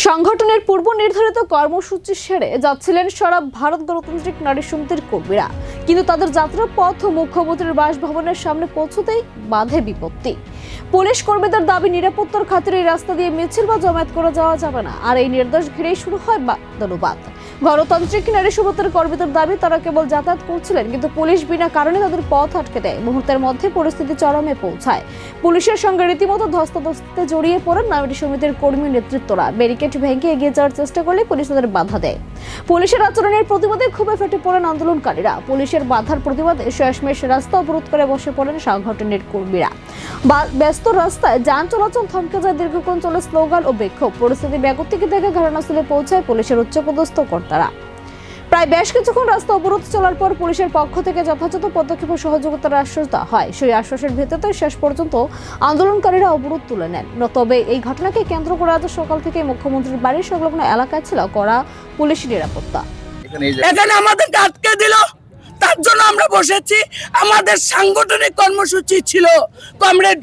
সংগঠনের পূর্ব নির্ধারিত কর্মসূচি সেরে যাচ্ছিলেন সারা ভারত গণতান্ত্রিক নারী সমিতির কর্মীরা, কিন্তু তাদের যাত্রার পথ মুখ্যমন্ত্রীর বাসভবনের সামনে পৌঁছতেই বাধে বিপত্তি। পুলিশ কর্মীদের দাবি, নিরাপত্তার খাতিরে এই রাস্তা দিয়ে মিছিল বা জমায়েত করে যাওয়া যাবে না। আর এই নির্দেশ ঘিরেই শুরু হয় বাদানুবাদ। গণতান্ত্রিক নারী সমিতির কর্মীদের দাবি, তারা কেবল যাতায়াত করছিলেন, কিন্তু পুলিশ বিনা কারণে তাদের পথ আটকে দেয়। মুহূর্তের মধ্যে পরিস্থিতি চরমে পৌঁছায়। পুলিশের সঙ্গে রীতিমতো ধস্তাধস্তিতে জড়িয়ে পড়েন নারী সমিতির কর্মী নেতৃত্বরা। ব্যারিকেড ভেঙে এগিয়ে যাওয়ার চেষ্টা করলে পুলিশ তাদের বাধা দেয়। পুলিশের আচরণের প্রতিবাদে ক্ষোভে ফেটে পড়েন আন্দোলনকারীরা। পুলিশের বাধার প্রতিবাদে শেষমেশ রাস্তা অবরোধ করে বসে পড়েন সংগঠনের কর্মীরা। ব্যস্ত রাস্তায় যান চলাচল থমকে যায়। দীর্ঘক্ষণ চলে স্লোগান ও বিক্ষোভ। পরিস্থিতি বেগতিক দেখে ঘটনাস্থলে পৌঁছায় পুলিশের উচ্চপদস্থ কর্তারা। প্রায় বেশ কিছুক্ষণ রাস্তা অবরোধ চলার পর পুলিশের পক্ষ থেকে যথাযথ পদক্ষেপ ও সহযোগিতার আশ্বাস দেওয়া হয়। সেই আশ্বাসের ভিত্তিতে শেষ পর্যন্ত আন্দোলনকারীরা অবরোধ তুলে নেন। তবে এই ঘটনাকে কেন্দ্র করে আজ সকাল থেকে মুখ্যমন্ত্রীর বাড়ির সংলগ্ন এলাকায় ছিল কড়া পুলিশ নিরাপত্তা। এখানে আমাদেরকে আটকে দিল, তার জন্য আমরা বসেছি। আমাদের সাংগঠনিক কর্মসূচি ছিল কমরেড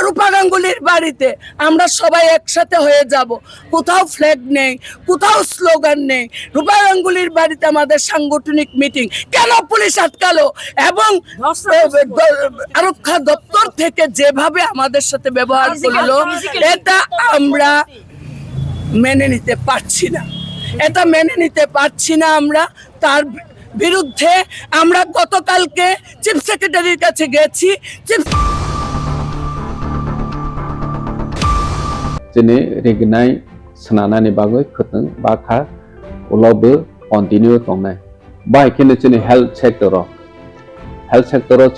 রূপা গাঙ্গুলির বাড়িতে, আমরা সবাই একসাথে হয়ে যাব। কোথাও ফ্ল্যাগ নেই, কোথাও স্লোগান নেই। রূপা গাঙ্গুলির বাড়িতে আমাদের সাংগঠনিক মিটিং। কেন পুলিশ আটকালো? এবং আরক্ষা দপ্তর থেকে যেভাবে আমাদের সাথে ব্যবহার করলো, এটা আমরা মেনে নিতে পারছি না। এটা মেনে নিতে পারছি না আমরা। তার বিরুদ্ধে আমরা গতকালকে চিফ সেক্রেটারির কাছে গেছি। Jene regnai senana ni bagoi khuteng bakha ulobe continue tongnai. Bai kene jene health sector